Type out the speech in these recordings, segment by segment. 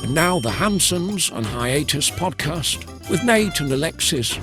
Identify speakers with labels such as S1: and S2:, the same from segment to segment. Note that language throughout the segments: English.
S1: And now the Hansons and Hiatus podcast with Nate and Alexis.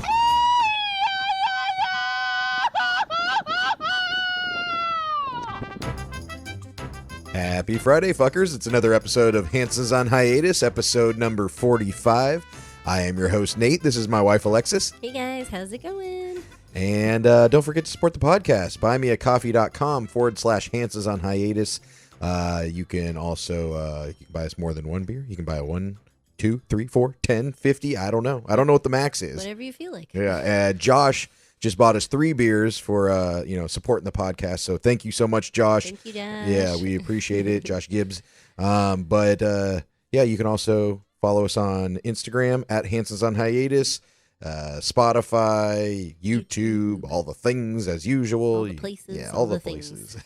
S2: Happy Friday, fuckers. It's another episode of Hansons on Hiatus, episode number 45. I am your host, Nate. This is my wife, Alexis.
S3: Hey guys, how's it going?
S2: And don't forget to support the podcast. buymeacoffee.com/Hansons on Hiatus. You can also you can buy us more than one beer. You can buy a 1, 2, 3, 4, 10, 50. I don't know. I don't know what the max is.
S3: Whatever you feel like.
S2: Yeah. Josh just bought us 3 beers for supporting the podcast. So thank you so much, Josh.
S3: Thank you, Josh.
S2: Yeah, we appreciate it, Josh Gibbs. You can also follow us on Instagram at Hansons on Hiatus, Spotify, YouTube, all the things as usual.
S3: All the places.
S2: Yeah, all the places.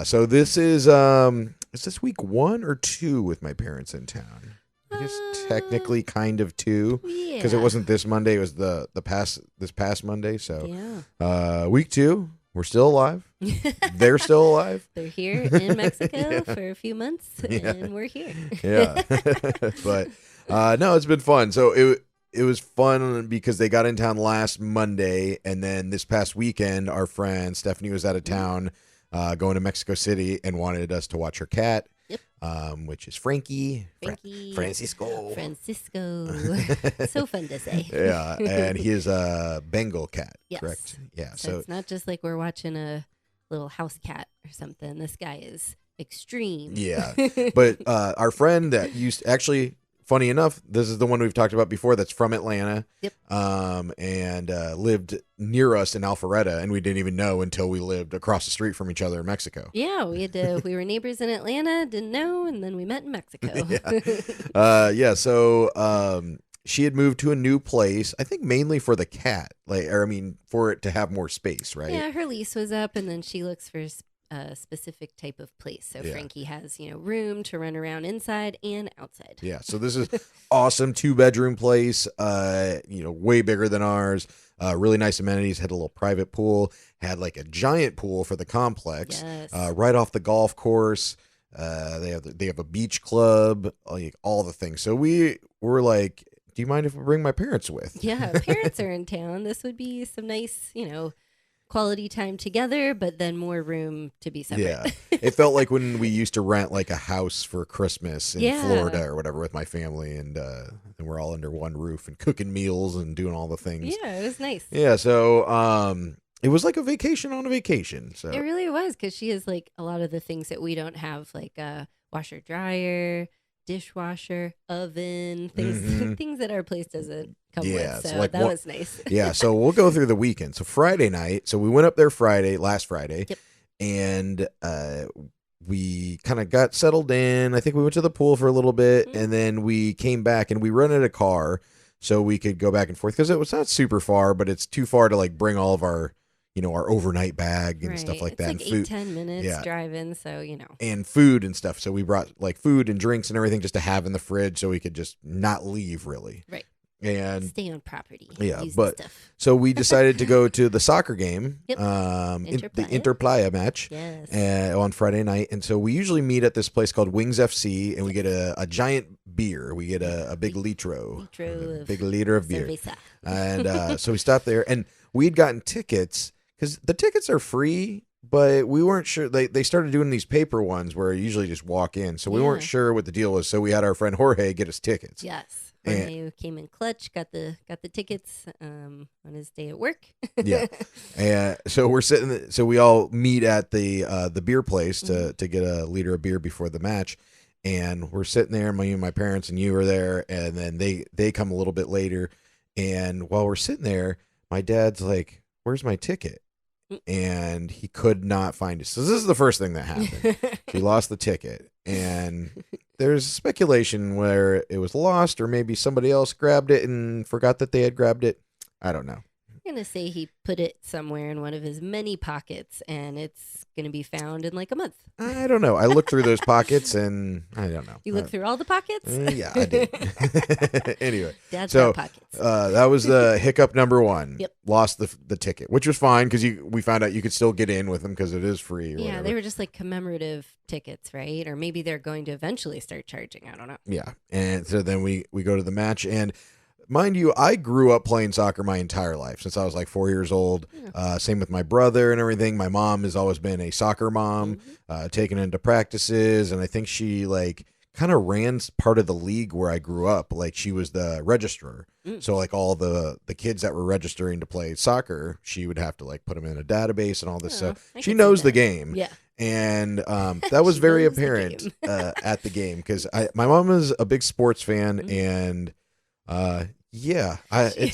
S2: So this is this week 1 or 2 with my parents in town? I guess technically kind of 2, because it wasn't this Monday. It was this past Monday. So week 2, we're still alive. They're still alive.
S3: They're here in Mexico for a few months, and we're here.
S2: Yeah, but no, it's been fun. So it was fun because they got in town last Monday, and then this past weekend, our friend Stephanie was out of town, going to Mexico City, and wanted us to watch her cat.
S3: Yep.
S2: Which is Frankie.
S3: Francisco. So fun to say.
S2: Yeah, and he is a Bengal cat,
S3: yes.
S2: Correct? Yeah.
S3: So it's not just like we're watching a little house cat or something. This guy is extreme.
S2: Yeah, but our friend that funny enough, this is the one we've talked about before that's from Atlanta.
S3: Yep.
S2: And lived near us in Alpharetta, and we didn't even know until we lived across the street from each other in Mexico.
S3: Yeah, we were neighbors in Atlanta, didn't know, and then we met in Mexico.
S2: So she had moved to a new place, I think mainly for the cat, for it to have more space, right?
S3: Yeah, her lease was up, and then she looks for a specific type of place. So Frankie has, room to run around inside and outside.
S2: Yeah. So this is awesome 2-bedroom place, way bigger than ours. Really nice amenities. Had a little private pool, had like a giant pool for the complex,
S3: yes.
S2: Right off the golf course. They have a beach club, all the things. So we were like, do you mind if I bring my parents with?
S3: Yeah. Parents are in town. This would be some nice, quality time together, but then more room to be separate.
S2: Yeah. It felt like when we used to rent like a house for Christmas in Florida or whatever with my family, and we're all under one roof and cooking meals and doing all the things.
S3: Yeah, it was nice.
S2: Yeah, so it was like a vacation on a vacation. So
S3: it really was, because she has like a lot of the things that we don't have, like a washer dryer, dishwasher, oven, things that our place doesn't come with. So that was nice.
S2: Yeah, so we'll go through the weekend. So Friday night, so we went up there last Friday,
S3: yep.
S2: And we kind of got settled in. I think we went to the pool for a little bit, and then we came back and we rented a car so we could go back and forth, because it was not super far, but it's too far to like bring all of our our overnight bag and stuff like that.
S3: It's like
S2: and
S3: 8-10 minutes driving, so
S2: and food and stuff. So we brought like food and drinks and everything just to have in the fridge, so we could just not leave really.
S3: Right.
S2: And
S3: stay on property.
S2: Yeah,
S3: use
S2: but
S3: stuff.
S2: So we decided to go to the soccer game,
S3: Yep.
S2: The Interplaya match,
S3: yes.
S2: On Friday night. And so we usually meet at this place called Wings FC, and we get a giant beer. We get a big litro, big liter of beer.
S3: Cerveza.
S2: And so we stopped there, and we'd gotten tickets, because the tickets are free, but we weren't sure. They started doing these paper ones where you usually just walk in, so we weren't sure what the deal was. So we had our friend Jorge get us tickets.
S3: Yes. Jorge came in clutch, got the tickets on his day at work.
S2: Yeah. And so we're sitting. So we all meet at the beer place to get a liter of beer before the match, and we're sitting there. My parents and you are there, and then they come a little bit later, and while we're sitting there, my dad's like, "Where's my ticket?" And he could not find it. So this is the first thing that happened. He lost the ticket, and there's speculation where it was lost, or maybe somebody else grabbed it and forgot that they had grabbed it. I don't know.
S3: I'm going to say he put it somewhere in one of his many pockets, and it's going to be found in like a month.
S2: I don't know. I looked through those pockets, and I don't know.
S3: You looked through all the pockets?
S2: Yeah, I did. Anyway,
S3: Dad's
S2: so
S3: got pockets.
S2: that was the hiccup number one.
S3: Yep.
S2: Lost the ticket, which was fine because we found out you could still get in with them because it is free. Or
S3: Yeah,
S2: whatever.
S3: they were just like commemorative tickets, right? Or maybe they're going to eventually start charging. I don't know.
S2: Yeah, and so then we go to the match, and mind you, I grew up playing soccer my entire life since I was like 4 years old. Same with my brother and everything. My mom has always been a soccer mom, taken into practices, and I think she like kind of ran part of the league where I grew up. Like she was the registrar. So like all the kids that were registering to play soccer, she would have to like put them in a database and all this stuff. She knows the game.
S3: Yeah.
S2: And that was very apparent at the game because my mom is a big sports fan, and yeah, I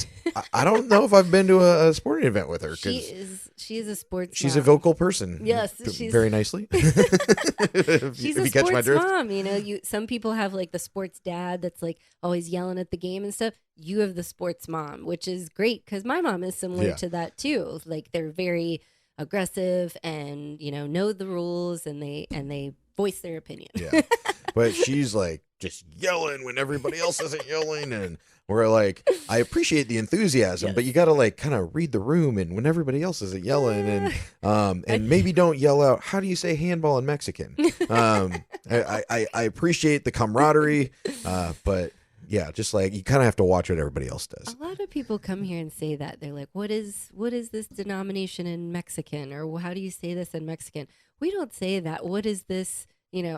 S2: don't know if I've been to a sporting event with her.
S3: She is a sports.
S2: She's
S3: mom.
S2: a vocal person.
S3: Yes, she's
S2: very nicely.
S3: She's a sports mom. You know, some people have like the sports dad that's like always yelling at the game and stuff. You have the sports mom, which is great because my mom is similar to that too. Like they're very aggressive and know the rules and they voice their opinion.
S2: Yeah, but she's like just yelling when everybody else isn't yelling, and we're like, I appreciate the enthusiasm, but you got to like kind of read the room, and when everybody else isn't yelling, and maybe don't yell out. How do you say handball in Mexican? I appreciate the camaraderie, but yeah, just like you kind of have to watch what everybody else does.
S3: A lot of people come here and say that they're like, what is this denomination in Mexican, or how do you say this in Mexican? We don't say that. What is this?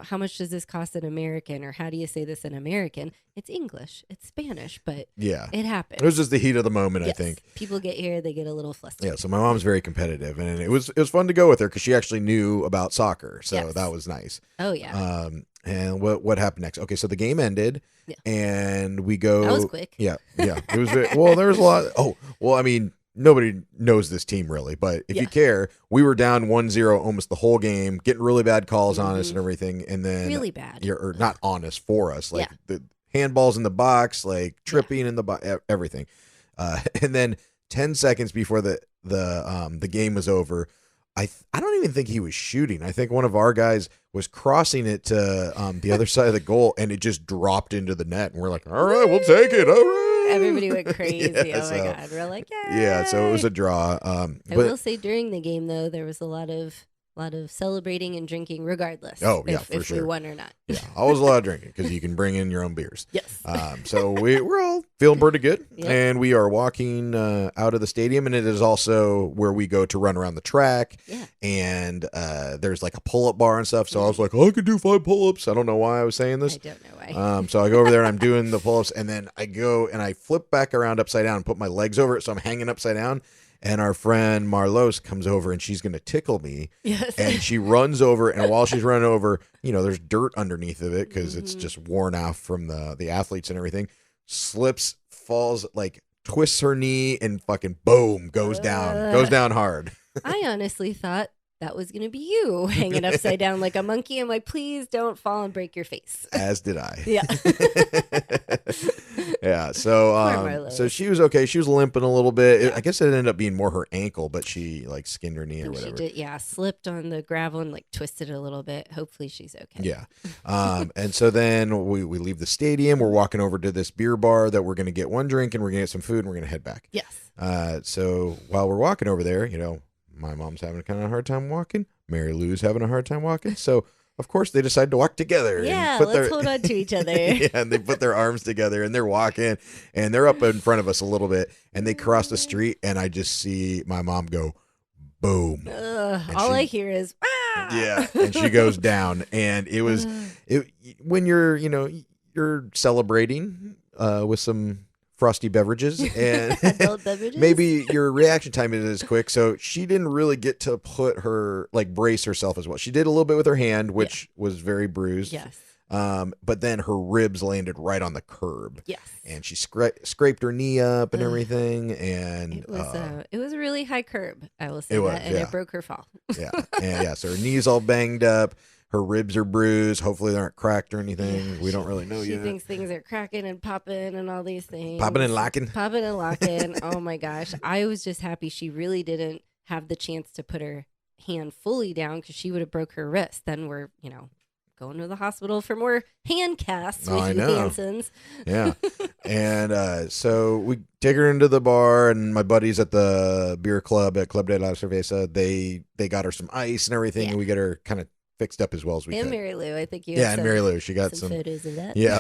S3: How much does this cost in American, or how do you say this in American? It's English, it's Spanish, but
S2: yeah,
S3: it happens.
S2: It was just the heat of the moment,
S3: yes.
S2: I think.
S3: People get here, they get a little flustered.
S2: Yeah, so my mom's very competitive, and it was fun to go with her because she actually knew about soccer, so that was nice.
S3: Oh yeah.
S2: And what happened next? Okay, so the game ended, and we go.
S3: That was quick.
S2: Yeah. It was well. There was a lot. Oh, well, I mean, nobody knows this team really, but if you care, we were down 1-0 almost the whole game, getting really bad calls on us and everything, and then
S3: really bad.
S2: Or not on us, for us, like the handballs in the box, like tripping in the box, everything. And then 10 seconds before the game was over, I don't even think he was shooting. I think one of our guys was crossing it to the other side of the goal, and it just dropped into the net. And we're like, all right, we'll take it. All right.
S3: Everybody went crazy. Oh my God. We're like, yay.
S2: Yeah, so it was a draw.
S3: I will say during the game, though, there was a lot of celebrating and drinking regardless.
S2: Oh, yeah, for
S3: if
S2: sure.
S3: we won or not.
S2: Yeah, always a lot of drinking because you can bring in your own beers.
S3: Yes.
S2: So we're all feeling pretty good,
S3: Yep.
S2: and we are walking out of the stadium, and it is also where we go to run around the track.
S3: Yeah.
S2: And there's like a pull-up bar and stuff. So I was like, oh, I could do 5 pull-ups. I don't know why I was saying this.
S3: I don't know why.
S2: So I go over there and I'm doing the pull-ups, and then I go and I flip back around upside down and put my legs over it, so I'm hanging upside down. And our friend Marlos comes over and she's going to tickle me.
S3: Yes.
S2: And she runs over, and while she's running over, there's dirt underneath of it because it's just worn off from the athletes and everything. Slips, falls, like twists her knee, and fucking boom, goes down hard.
S3: I honestly thought that was going to be you hanging upside down like a monkey. I'm like, please don't fall and break your face.
S2: As did I.
S3: Yeah.
S2: Yeah. So she was okay. She was limping a little bit. I guess it ended up being more her ankle, but she like skinned her knee or whatever.
S3: She did, slipped on the gravel and like twisted it a little bit. Hopefully she's okay.
S2: Yeah. And so then we leave the stadium. We're walking over to this beer bar that we're going to get one drink, and we're going to get some food, and we're going to head back.
S3: Yes.
S2: So while we're walking over there, my mom's having kind of a hard time walking. Mary Lou's having a hard time walking. So, of course, they decide to walk together.
S3: Yeah, let's hold on to each other.
S2: Yeah, and they put their arms together, and they're walking, and they're up in front of us a little bit, and they cross the street, and I just see my mom go, boom.
S3: All I hear is, ah!
S2: Yeah, and she goes down, and it was, when you're celebrating with some frosty beverages and
S3: adult beverages.
S2: Maybe your reaction time isn't as quick, so she didn't really get to put her brace herself as well. She did a little bit with her hand, which was very bruised.
S3: Yes.
S2: But then her ribs landed right on the curb.
S3: Yes.
S2: And she scraped her knee up and everything, and
S3: it was a really high curb, I will say it broke her fall.
S2: Yeah. And so her knee's all banged up. Her ribs are bruised. Hopefully they aren't cracked or anything. We don't really know yet.
S3: She thinks things are cracking and popping and all these things.
S2: Popping and locking.
S3: Popping and locking. Oh my gosh. I was just happy she really didn't have the chance to put her hand fully down because she would have broke her wrist. Then we're, going to the hospital for more hand casts with you Hansons.
S2: Yeah. And so we take her into the bar, and my buddies at the beer club at Club de la Cerveza, they got her some ice and everything, and we get her kind of fixed up as well as we
S3: and
S2: could.
S3: Mary Lou, I think you
S2: and Mary Lou, she got some
S3: photos of that.
S2: Yeah.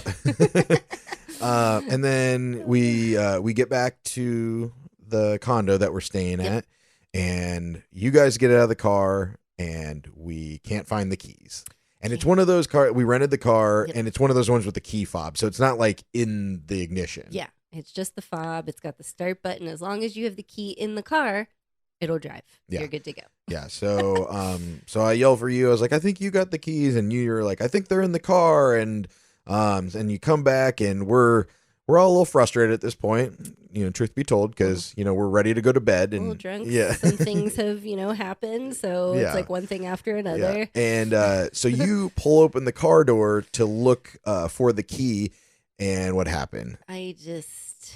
S2: And then we get back to the condo that we're staying at, and you guys get out of the car, and we can't find the keys. And it's one of those we rented the car, and it's one of those ones with the key fob. So it's not like in the ignition.
S3: Yeah. It's just the fob. It's got the start button. As long as you have the key in the car, it'll drive.
S2: Yeah.
S3: You're good to go.
S2: Yeah. So so I yelled for you. I was like, I think you got the keys, and you're like, I think they're in the car, and you come back, and we're all a little frustrated at this point, truth be told, because, we're ready to go to bed. And,
S3: a little drunk.
S2: Yeah.
S3: Some things have, happened. So it's like one thing after another.
S2: Yeah. And so you pull open the car door to look for the key. And what happened?
S3: I just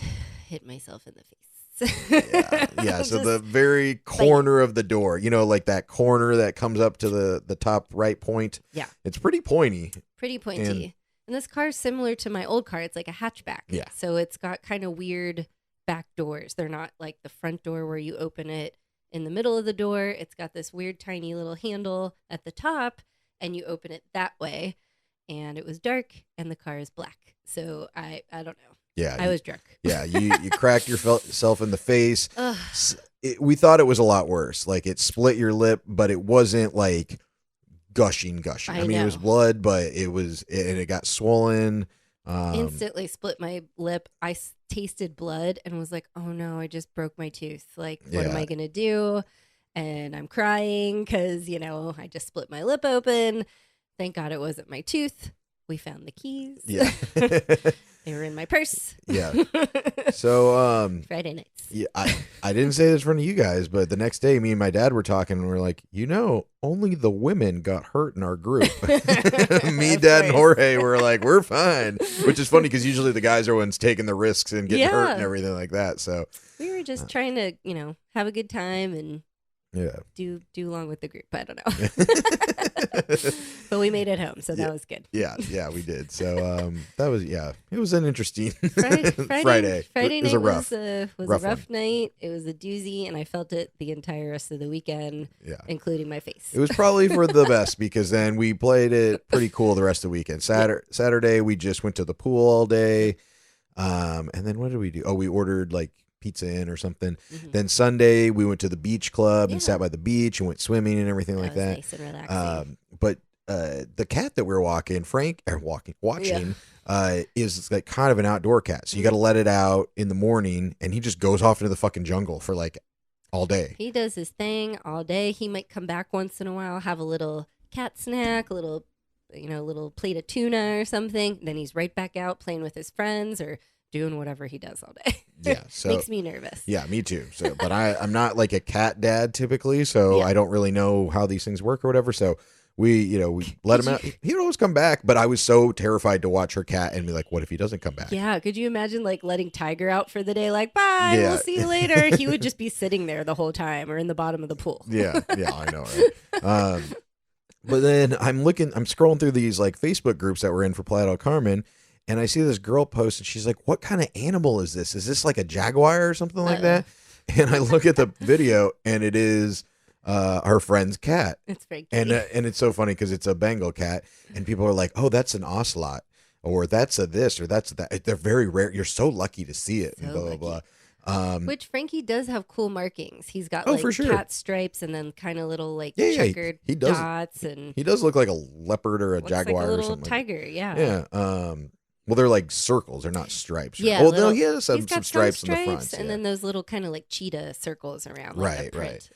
S3: hit myself in the face.
S2: Yeah. So the very corner of the door, like that corner that comes up to the top right point.
S3: Yeah.
S2: It's pretty pointy.
S3: Pretty pointy. And this car is similar to my old car. It's like a hatchback.
S2: Yeah.
S3: So it's got kind of weird back doors. They're not like the front door where you open it in the middle of the door. It's got this weird tiny little handle at the top, and you open it that way. And it was dark, and the car is black. So I don't know.
S2: Yeah.
S3: I was drunk.
S2: Yeah. You cracked yourself in the face. We thought it was a lot worse. Like it split your lip, but it wasn't like gushing. I mean, it was blood, but it got swollen.
S3: Instantly split my lip. I tasted blood and was like, oh no, I just broke my tooth. Like, what am I going to do? And I'm crying because, I just split my lip open. Thank God it wasn't my tooth. We found the keys.
S2: Yeah.
S3: They were in my purse.
S2: Yeah. So
S3: Friday nights.
S2: Yeah, I didn't say this in front of you guys, but the next day me and my dad were talking, and we're like, only the women got hurt in our group. Me, Dad, and Jorge were like, we're fine. Which is funny because usually the guys are ones taking the risks and getting hurt and everything like that. So
S3: we were just trying to, have a good time and do along with the group. I don't know. But we made it home, so that was good.
S2: Yeah, we did. So that was it was an interesting
S3: Friday.
S2: Friday
S3: Friday
S2: night
S3: was a rough night. It was a doozy, and I felt it the entire rest of the weekend, including my face.
S2: It was probably for the best because then we played it pretty cool the rest of the weekend. Saturday we just went to the pool all day. And then what did we do? Oh, we ordered like pizza in or something. Mm-hmm. Then Sunday we went to the beach club and sat by the beach and went swimming and everything like that.
S3: Nice and relaxing.
S2: But the cat that we're watching is like kind of an outdoor cat. So you got to let it out in the morning, and he just goes off into the fucking jungle for like all day.
S3: He does his thing all day. He might come back once in a while, have a little cat snack, a little plate of tuna or something. Then he's right back out playing with his friends or doing whatever he does all day.
S2: Yeah, so
S3: makes me nervous.
S2: Yeah, me too. So, but I'm not like a cat dad typically, so I don't really know how these things work or whatever. So we let him out. He would always come back, but I was so terrified to watch her cat and be like, what if he doesn't come back?
S3: Yeah, could you imagine like letting Tiger out for the day? Like, bye, we'll see you later. He would just be sitting there the whole time or in the bottom of the pool.
S2: Yeah, I know, right? But then I'm scrolling through these like Facebook groups that we're in for Playa del Carmen. And I see this girl post, and she's like, what kind of animal is this? Is this like a jaguar or something like that? And I look at the video, and it is her friend's cat.
S3: It's very cute.
S2: And it's so funny because it's a Bengal cat, and people are like, oh, that's an ocelot, or that's a this, or that's that. They're very rare. You're so lucky to see it, and blah, blah, blah.
S3: Which Frankie does have cool markings. He's got
S2: for sure.
S3: cat stripes and then kind of little like checkered dots. And
S2: he does look like a leopard or a jaguar
S3: like a
S2: or
S3: little
S2: something.
S3: Tiger,
S2: Yeah. Well, they're like circles. They're not stripes.
S3: Yeah.
S2: Well, no, he has some stripes in the front.
S3: And then those little kind of like cheetah circles around.
S2: Right.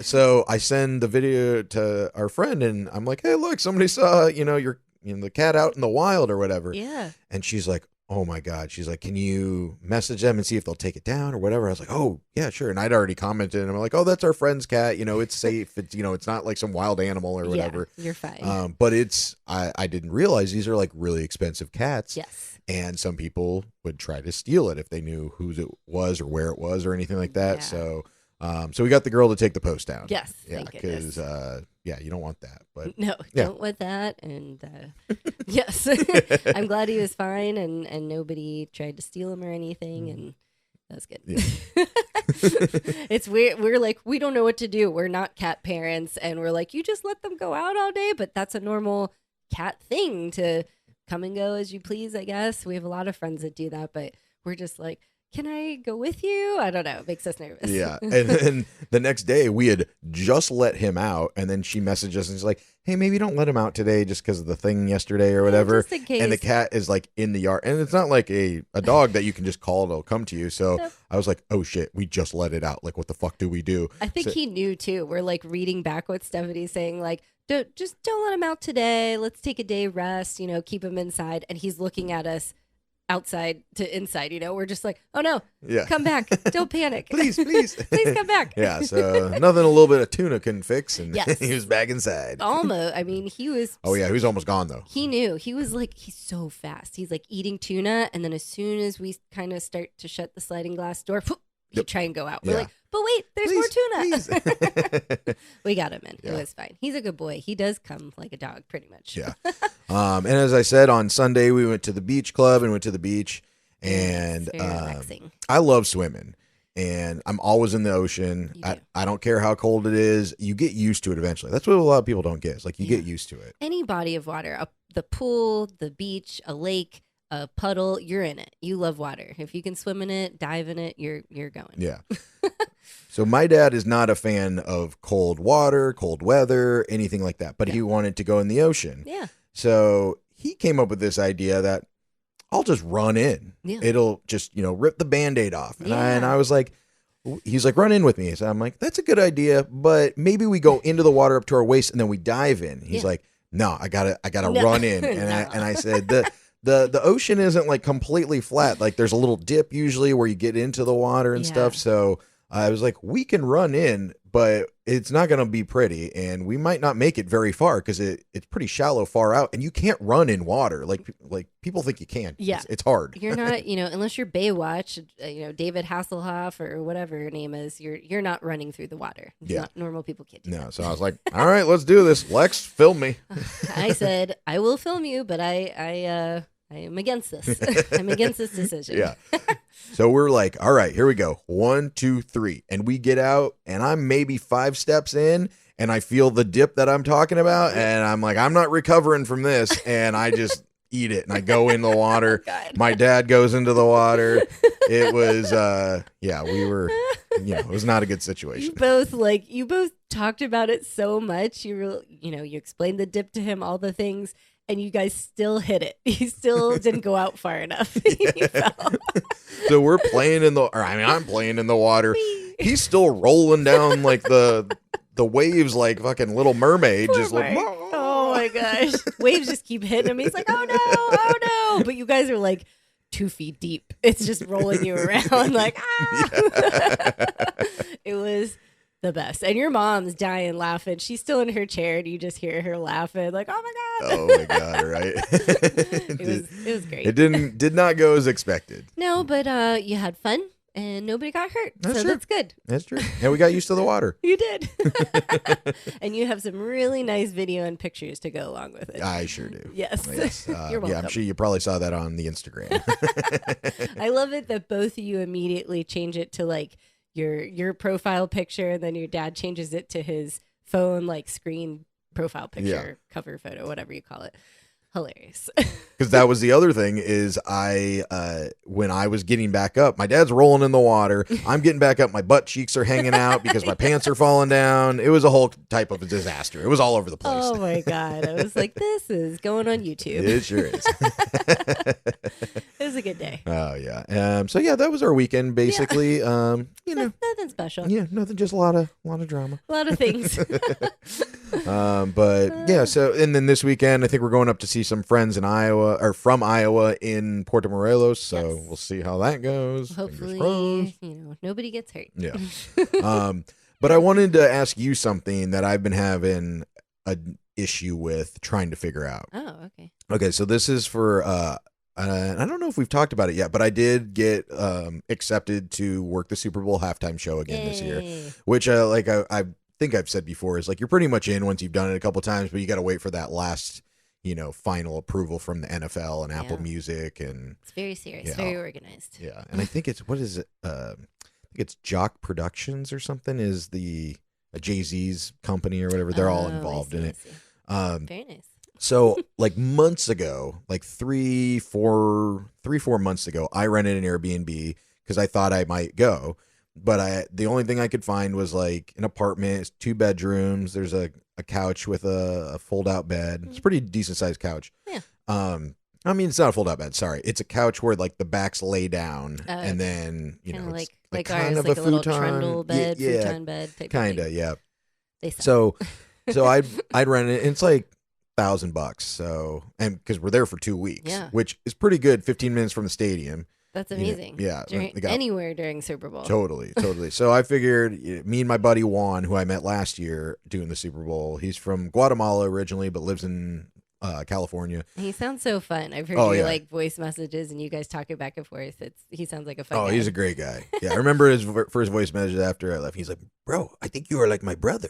S2: So I send the video to our friend, and I'm like, hey, look, somebody saw, the cat out in the wild or whatever.
S3: Yeah.
S2: And she's like, oh my God. She's like, can you message them and see if they'll take it down or whatever? I was like, oh yeah, sure. And I'd already commented, and I'm like, oh, that's our friend's cat. It's safe. It's, it's not like some wild animal or whatever.
S3: Yeah, you're fine.
S2: But I didn't realize these are like really expensive cats.
S3: Yes.
S2: And some people would try to steal it if they knew whose it was or where it was or anything like that.
S3: Yeah.
S2: So So we got the girl to take the post down.
S3: Yes.
S2: Yeah, because you don't want that. But
S3: no, don't want that. And yes, I'm glad he was fine and nobody tried to steal him or anything. And that was good. Yeah. It's weird. We're like, we don't know what to do. We're not cat parents. And we're like, you just let them go out all day. But that's a normal cat thing to come and go as you please, I guess. We have a lot of friends that do that. But we're just like, can I go with you? I don't know. It makes us nervous.
S2: Yeah. And then the next day we had just let him out. And then she messaged us and she's like, hey, maybe don't let him out today just because of the thing yesterday or whatever.
S3: Just in case.
S2: And the cat is like in the yard. And it's not like a dog that you can just call. It'll come to you. So I was like, oh, shit. We just let it out. Like, what the fuck do we do?
S3: I think he knew, too. We're like reading back what Stephanie's saying. Like, don't let him out today. Let's take a day rest. Keep him inside. And he's looking at us. Outside to inside, we're just like, oh no, come back, don't panic,
S2: please
S3: please come back.
S2: Yeah, so nothing a little bit of tuna couldn't fix, and
S3: yes.
S2: He was back inside.
S3: Almost. I mean, he was.
S2: Oh yeah, he was almost gone though.
S3: He knew. He was like, he's so fast. He's like eating tuna, and then as soon as we kind of start to shut the sliding glass door, he'd try and go out. We're like, but wait, there's more tuna. We got him in. Yeah. It was fine. He's a good boy. He does come like a dog, pretty much.
S2: Yeah. And as I said, on Sunday we went to the beach club and went to the beach, and
S3: relaxing.
S2: I love swimming, and I'm always in the ocean. I don't care how cold it is. You get used to it eventually. That's what a lot of people don't get. It's like you get used to it.
S3: Any body of water, the pool, the beach, a lake, a puddle, you're in it. You love water. If you can swim in it, dive in it, you're going.
S2: Yeah. So my dad is not a fan of cold water, cold weather, anything like that, but he wanted to go in the ocean.
S3: Yeah.
S2: So he came up with this idea that I'll just run in. Yeah. It'll just, rip the Band-Aid off. And I was like, he's like, run in with me. So I'm like, that's a good idea, but maybe we go into the water up to our waist and then we dive in. He's like, no, I gotta run in. And I said, the ocean isn't like completely flat. Like there's a little dip usually where you get into the water and stuff. So I was like, we can run in, but it's not going to be pretty. And we might not make it very far because it's pretty shallow far out. And you can't run in water. Like people think you can.
S3: Yeah.
S2: It's hard.
S3: You're not, unless you're Baywatch, David Hasselhoff or whatever your name is, you're not running through the water. Not normal people can't do that.
S2: So I was like, all right, let's do this. Lex, film me.
S3: I said, I will film you, but I am against this. I'm against this decision.
S2: Yeah. So we're like, all right, here we go. 1, 2, 3. And we get out and I'm maybe 5 steps in and I feel the dip that I'm talking about. And I'm like, I'm not recovering from this. And I just eat it. And I go in the water. My dad goes into the water. It was, we were, it was not a good situation.
S3: You both talked about it so much. You explained the dip to him, all the things. And you guys still hit it. You still didn't go out far enough. You fell.
S2: So we're playing I'm playing in the water. He's still rolling down like the waves like fucking Little Mermaid.
S3: Poor
S2: just
S3: Mark.
S2: like,
S3: oh my gosh. Waves just keep hitting him. He's like, oh no. But you guys are like 2 feet deep. It's just rolling you around like, It was the best. And your mom's dying laughing. She's still in her chair and you just hear her laughing like, oh my God.
S2: Oh my God, right?
S3: It was great.
S2: It did not go as expected.
S3: No, but you had fun and nobody got hurt. That's good.
S2: That's true. And we got used to the water.
S3: You did. And you have some really nice video and pictures to go along with it.
S2: I sure do.
S3: Yes. You're welcome.
S2: Yeah, I'm sure you probably saw that on the Instagram.
S3: I love it that both of you immediately change it to like your profile picture, and then your dad changes it to his phone like screen profile picture, cover photo, whatever you call it. Hilarious.
S2: Because that was the other thing is when I was getting back up, my dad's rolling in the water. I'm getting back up. My butt cheeks are hanging out because my pants are falling down. It was a whole type of a disaster. It was all over the place.
S3: Oh my God. I was like, this is going on YouTube.
S2: It sure is.
S3: It was a good day.
S2: Oh yeah. So yeah, that was our weekend basically.
S3: Nothing special.
S2: Yeah, nothing, just a lot of drama.
S3: A lot of things.
S2: But yeah, so and then this weekend I think we're going up to see some friends in Iowa or from Iowa in Puerto Morelos, so we'll see how that goes.
S3: Hopefully, nobody gets hurt.
S2: Yeah. But I wanted to ask you something that I've been having an issue with trying to figure out.
S3: Oh, okay.
S2: Okay, so this is for I don't know if we've talked about it yet, but I did get accepted to work the Super Bowl halftime show again this year, which I think I've said before is like you're pretty much in once you've done it a couple times, but you got to wait for that last, final approval from the NFL and Apple Music, and
S3: it's very serious, very organized.
S2: Yeah, and I think it's what is it? I think it's Jock Productions or something is the Jay-Z's company or whatever. They're all involved in it.
S3: Very nice.
S2: So like months ago, like 3-4 months ago, I rented an Airbnb because I thought I might go, but the only thing I could find was like an apartment. It's 2 bedrooms. There's a couch with a fold out bed. It's a pretty decent sized couch.
S3: Yeah.
S2: I mean, it's not a fold out bed. Sorry, it's a couch where like the backs lay down, and then
S3: kinda
S2: it's
S3: like
S2: kind
S3: ours,
S2: of
S3: like
S2: a
S3: a little
S2: futon.
S3: trundle bed, futon bed type.
S2: Kind of, yeah.
S3: They suck.
S2: So I'd rent it. And it's like $1,000. So, and because we're there for 2 weeks, which is pretty good. 15 minutes from the stadium.
S3: That's amazing. Anywhere during Super Bowl.
S2: Totally. So I figured me and my buddy Juan, who I met last year doing the Super Bowl, he's from Guatemala originally, but lives in California.
S3: He sounds so fun. I've heard you like voice messages and you guys talking back and forth. He sounds like a fun guy.
S2: He's a great guy. Yeah, I remember his first voice message after I left. He's like, "Bro, I think you are like my brother.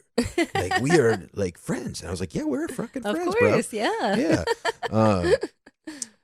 S2: Like we are like friends." And I was like, "Yeah, we're fucking friends,
S3: of course,
S2: bro."
S3: Yeah.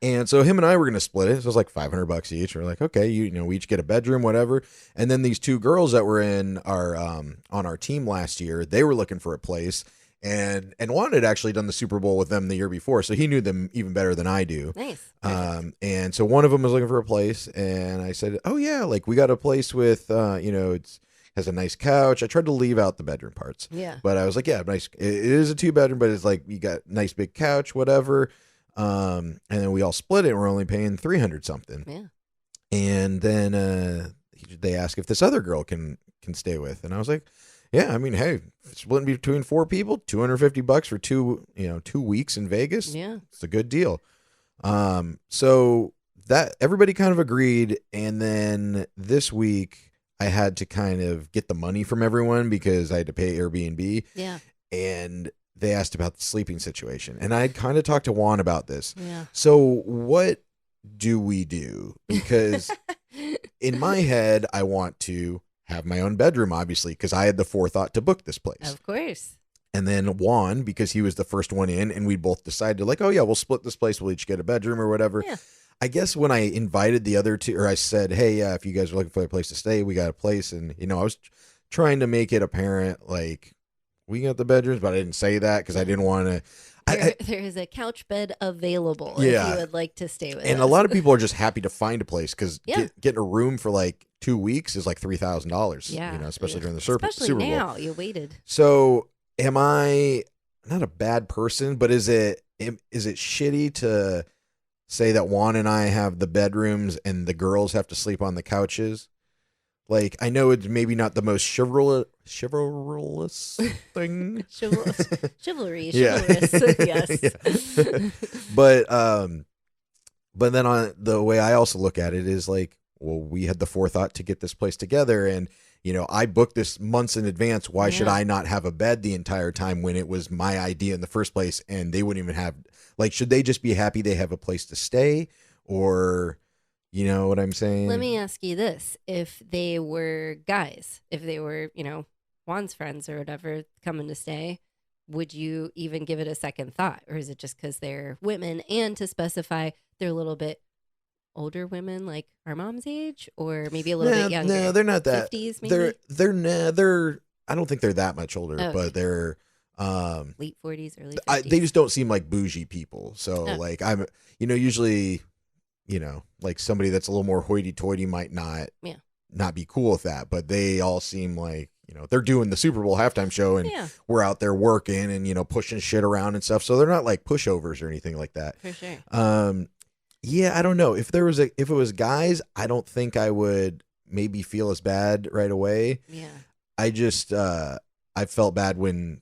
S2: And so him and I were gonna split it. So it was like $500 each. We're like, okay, we each get a bedroom, whatever. And then these 2 girls that were in our on our team last year, they were looking for a place. And Juan had actually done the Super Bowl with them the year before, so he knew them even better than I do.
S3: Nice.
S2: And so one of them was looking for a place, and I said, "Oh yeah, like we got a place with, it's has a nice couch." I tried to leave out the bedroom parts, but I was like, "Yeah, nice. It is a 2-bedroom, but it's like you got nice big couch, whatever." And then we all split it. And we're only paying $300 something.
S3: Yeah.
S2: And then they asked if this other girl can stay with, and I was like, "Yeah, I mean, hey, splitting between 4 people, $250 for 2 weeks in Vegas.
S3: Yeah,
S2: it's a good deal." So that everybody kind of agreed, and then this week I had to kind of get the money from everyone because I had to pay Airbnb.
S3: Yeah,
S2: and they asked about the sleeping situation, and I kind of talked to Juan about this.
S3: Yeah.
S2: So what do we do? Because in my head, I want to have my own bedroom, obviously, because I had the forethought to book this place.
S3: Of course.
S2: And then Juan, because he was the first one in, and we both decided like, oh yeah, we'll split this place. We'll each get a bedroom or whatever.
S3: Yeah.
S2: I guess when I invited the other 2, or I said, hey, yeah, if you guys are looking for a place to stay, we got a place. And, I was trying to make it apparent, like, we got the bedrooms, but I didn't say that because I didn't want to.
S3: There is a couch bed available if you would like to stay with us.
S2: And a lot of people are just happy to find a place because getting a room for like 2 weeks is like $3,000.
S3: Yeah.
S2: Especially during the Super Bowl.
S3: Especially now, you waited.
S2: So am I not a bad person, but is it shitty to say that Juan and I have the bedrooms and the girls have to sleep on the couches? Like, I know it's maybe not the most chivalrous thing.
S3: Chivalrous, yes.
S2: Yeah. But then on the way I also look at it is like, well, we had the forethought to get this place together, and I booked this months in advance. Why should I not have a bed the entire time when it was my idea in the first place? And they wouldn't even have, like, should they just be happy they have a place to stay, or? You know what I'm saying?
S3: Let me ask you this. If they were guys, if they were, Juan's friends or whatever coming to stay, would you even give it a second thought? Or is it just because they're women, and to specify they're a little bit older women, like our mom's age, or maybe a little bit younger?
S2: No, they're not that.
S3: 50s maybe?
S2: They're I don't think they're that much older, but they're
S3: late 40s, early 50s.
S2: They just don't seem like bougie people. So like I'm usually like somebody that's a little more hoity-toity might not be cool with that, but they all seem like, they're doing the Super Bowl halftime show, and we're out there working and, pushing shit around and stuff. So they're not like pushovers or anything like that.
S3: For sure.
S2: I don't know. If it was guys, I don't think I would maybe feel as bad right away.
S3: Yeah.
S2: I just, I felt bad when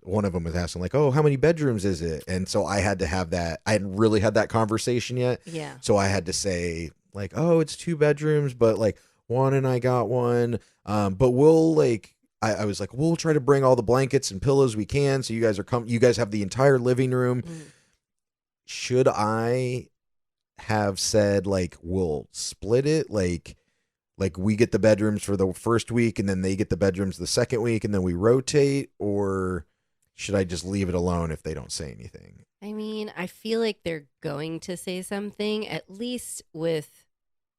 S2: one of them was asking like, oh, how many bedrooms is it? And so I had to have that. I hadn't really had that conversation yet.
S3: Yeah.
S2: So I had to say like, oh, it's 2 bedrooms, but like Juan and I got one. But we'll like, I was like, we'll try to bring all the blankets and pillows we can. So you guys you guys have the entire living room. Should I have said like we'll split it, like we get the bedrooms for the first week and then they get the bedrooms the second week and then we rotate, or should I just leave it alone if they don't say anything?
S3: I mean, I feel like they're going to say something, at least with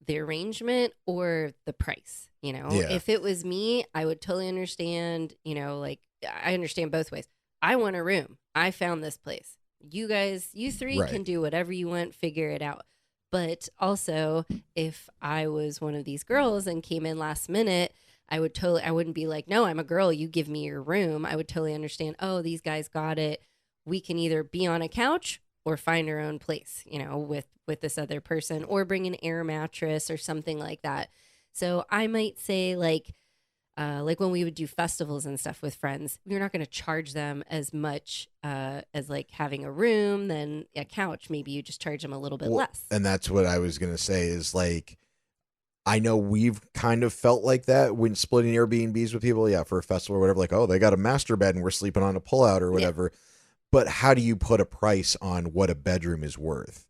S3: the arrangement or the price. If it was me, I would totally understand, like I understand both ways. I want a room. I found this place. You guys, you three can do whatever you want, figure it out. But also, if I was one of these girls and came in last minute, I wouldn't be like, no, I'm a girl, you give me your room. I would totally understand, oh, these guys got it. We can either be on a couch or find our own place, with this other person, or bring an air mattress or something like that. So I might say like when we would do festivals and stuff with friends, we're not going to charge them as much as like having a room than a couch. Maybe you just charge them a little bit less.
S2: And that's what I was going to say is like, I know we've kind of felt like that when splitting Airbnbs with people. Yeah, for a festival or whatever, like, oh, they got a master bed and we're sleeping on a pullout or whatever. Yeah. But how do you put a price on what a bedroom is worth?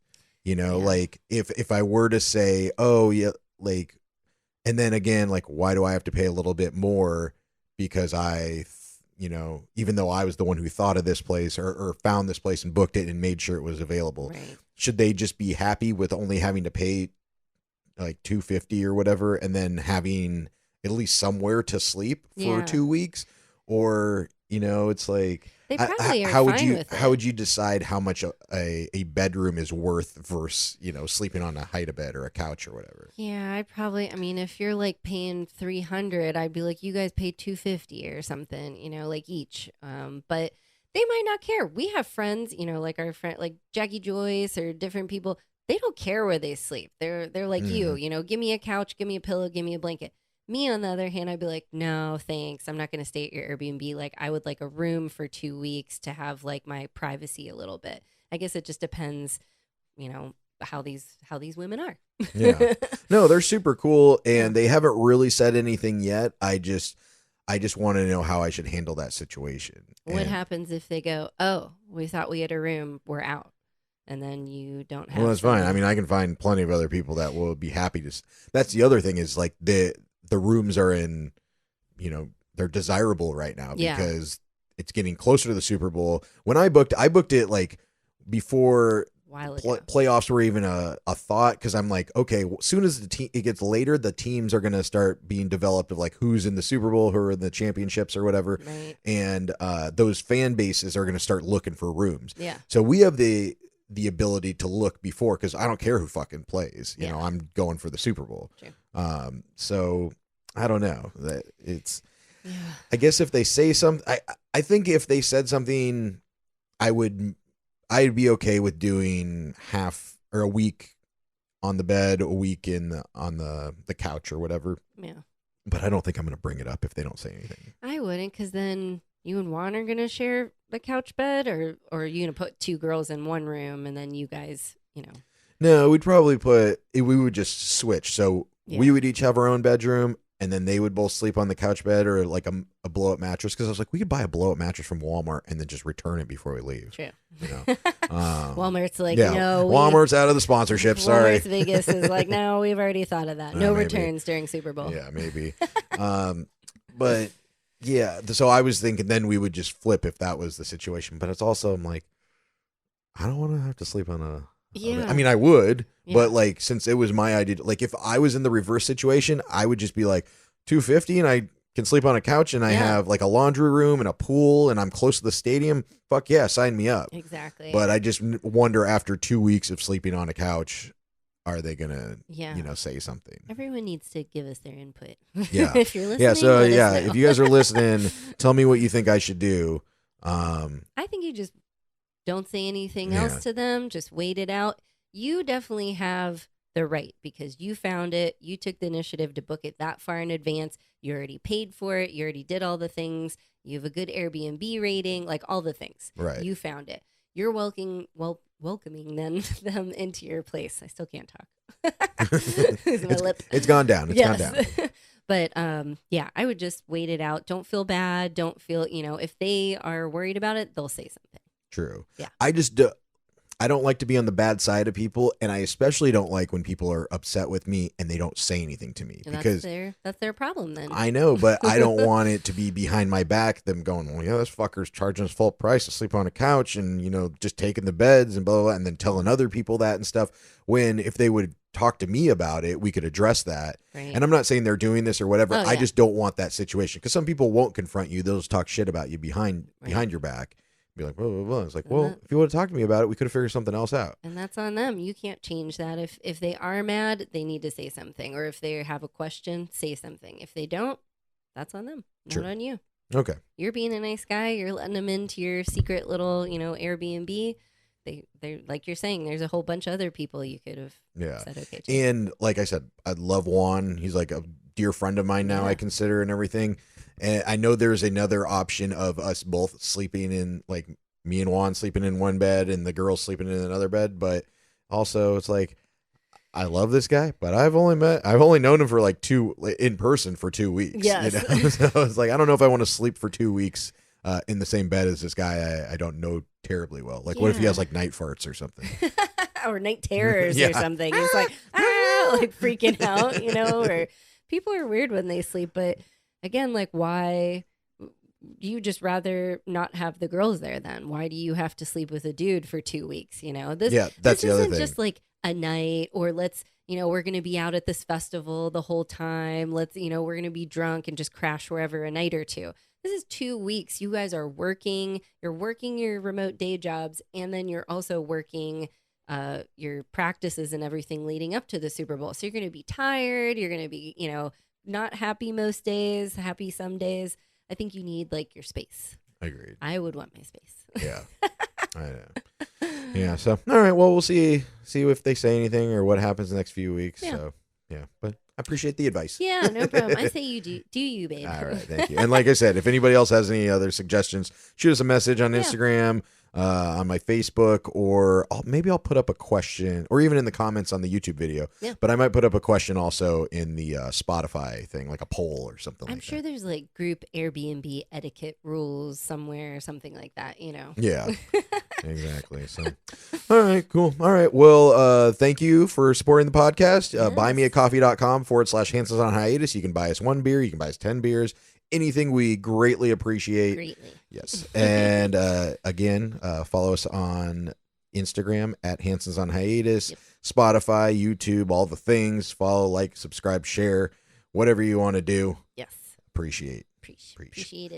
S2: Like if I were to say, oh, yeah, like, and then again, like, why do I have to pay a little bit more because even though I was the one who thought of this place or found this place and booked it and made sure it was available, should they just be happy with only having to pay like $250 or whatever and then having at least somewhere to sleep for 2 weeks? Or, it's like,
S3: they probably are
S2: how would
S3: fine
S2: you
S3: with it.
S2: How would you decide how much a bedroom is worth versus sleeping on a hide a bed or a couch or whatever?
S3: Yeah, I mean, if you're like paying $300, I'd be like, you guys pay $250 or something, like each. But they might not care. We have friends, like our friend, like Jackie Joyce or different people. They don't care where they sleep. They're like you, give me a couch, give me a pillow, give me a blanket. Me, on the other hand, I'd be like, no, thanks. I'm not going to stay at your Airbnb. Like, I would like a room for 2 weeks to have like my privacy a little bit. I guess it just depends, how these women are.
S2: Yeah. No, they're super cool, and they haven't really said anything yet. I just want to know how I should handle that situation.
S3: What happens if they go, oh, we thought we had a room, we're out, and then you don't have?
S2: Well, that's fine. I mean, I can find plenty of other people that will be happy to. That's the other thing is like the rooms are in, they're desirable right now because it's getting closer to the Super Bowl. When I booked it like before playoffs were even a thought, because I'm like, okay, as soon as it gets later, the teams are going to start being developed of like who's in the Super Bowl, who are in the championships or whatever.
S3: Right.
S2: And those fan bases are going to start looking for rooms.
S3: Yeah.
S2: So we have the ability to look before, because I don't care who fucking plays. You know, I'm going for the Super Bowl.
S3: True.
S2: So I don't know that it's. Yeah. I guess if they say something, I think if they said something, I'd be okay with doing half or a week on the bed, a week on the couch or whatever.
S3: Yeah.
S2: But I don't think I'm going to bring it up if they don't say anything.
S3: I wouldn't, because then you and Juan are going to share the couch bed, or are you going to put two girls in one room and then you guys,
S2: No, we'd probably we would just switch. So we would each have our own bedroom, and then they would both sleep on the couch bed or like a blow-up mattress. Because I was like, we could buy a blow-up mattress from Walmart and then just return it before we leave.
S3: True.
S2: Walmart's
S3: like, no.
S2: Walmart's out of the sponsorship. Sorry.
S3: Walmart's Vegas is like, no, we've already thought of that. No returns during Super Bowl.
S2: Yeah, maybe. But yeah, so I was thinking then we would just flip if that was the situation. But it's also, I'm like, I don't want to have to sleep on a.
S3: Yeah.
S2: I mean, I would, but like, since it was my idea, like if I was in the reverse situation, I would just be like $250 and I can sleep on a couch and I have like a laundry room and a pool and I'm close to the stadium. Fuck yeah, sign me up.
S3: Exactly.
S2: But I just wonder, after 2 weeks of sleeping on a couch, are they gonna, say something?
S3: Everyone needs to give us their input.
S2: Yeah.
S3: If you're listening.
S2: Yeah. So if you guys are listening, tell me what you think I should do.
S3: I think you just don't say anything else to them. Just wait it out. You definitely have the right, because you found it. You took the initiative to book it that far in advance. You already paid for it. You already did all the things. You have a good Airbnb rating, like all the things.
S2: Right.
S3: You found it. You're welcoming them into your place. I still can't talk.
S2: It's gone down. It's gone down.
S3: But I would just wait it out. Don't feel bad. Don't feel, if they are worried about it, they'll say something.
S2: True.
S3: Yeah.
S2: I don't like to be on the bad side of people, and I especially don't like when people are upset with me and they don't say anything to me,
S3: and
S2: because
S3: that's their problem then.
S2: I know, but I don't want it to be behind my back, them going, well, yeah, this fucker's charging us full price to sleep on a couch and, you know, just taking the beds and blah, blah, blah, and then telling other people that and stuff, when if they would talk to me about it, we could address that.
S3: Right.
S2: And I'm not saying they're doing this or whatever.
S3: Oh,
S2: I
S3: yeah.
S2: just don't want that situation, because some people won't confront you. They'll just talk shit about you behind your back. Be like, blah, blah, blah. It's like, well, if you would have talked to me about it, we could have figured something else out.
S3: And that's on them. You can't change that. If they are mad, they need to say something. Or if they have a question, say something. If they don't, that's on them, not on you.
S2: Okay.
S3: You're being a nice guy. You're letting them into your secret little, you know, Airbnb. They're like you're saying, there's a whole bunch of other people you could have said okay to.
S2: And like I said, I love Juan. He's like a dear friend of mine now, I consider, and everything. And I know there's another option of us both sleeping in, like me and Juan sleeping in one bed and the girls sleeping in another bed. But also it's like, I love this guy, but I've only known him for like in person for 2 weeks.
S3: Yes.
S2: You know? So it's like, I don't know if I want to sleep for 2 weeks in the same bed as this guy I don't know terribly well. Like, what if he has like night farts or something?
S3: Or night terrors or something. It's like, like freaking out, you know, or people are weird when they sleep. But again, like, why do you just rather not have the girls there then? Why do you have to sleep with a dude for 2 weeks? You know,
S2: that's
S3: this
S2: the other
S3: isn't
S2: thing.
S3: just like a night, or let's, you know, we're going to be out at this festival the whole time. Let's, you know, we're going to be drunk and just crash wherever a night or two. This is 2 weeks. You guys are working. You're working your remote day jobs, and then you're also working your practices and everything leading up to the Super Bowl. So you're going to be tired. You're going to be, you know, not happy most days, happy some days. I think you need like your space.
S2: Agreed.
S3: I would want my space.
S2: Yeah. I know. Yeah. So, all right. Well, we'll see if they say anything or what happens the next few weeks.
S3: Yeah.
S2: So, yeah. But I appreciate the advice.
S3: Yeah, no problem. I say you do you, babe.
S2: All right. Thank you. And like I said, if anybody else has any other suggestions, shoot us a message on Instagram, on my Facebook, or maybe I'll put up a question, or even in the comments on the YouTube video. Yeah. But I might put up a question also in the Spotify thing, like a poll or something.
S3: I'm sure there's like group Airbnb etiquette rules somewhere, or something like that, you know.
S2: Yeah. Exactly. So, all right, cool. All right. Well, thank you for supporting the podcast. buymeacoffee.com/Hansons on Hiatus. You can buy us 1 beer. You can buy us 10 beers. Anything we greatly appreciate.
S3: Greatly.
S2: Yes. And again, follow us on Instagram at Hansons on Hiatus, Spotify, YouTube, all the things. Follow, like, subscribe, share, whatever you want to do.
S3: Yes.
S2: Appreciate
S3: it.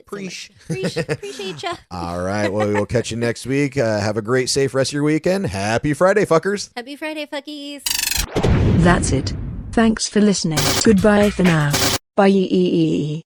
S2: Appreciate ya. All right. Well, we'll catch you next week. Have a great, safe rest of your weekend. Happy Friday, fuckers.
S3: Happy Friday, fuckies.
S4: That's it. Thanks for listening. Goodbye for now. Bye.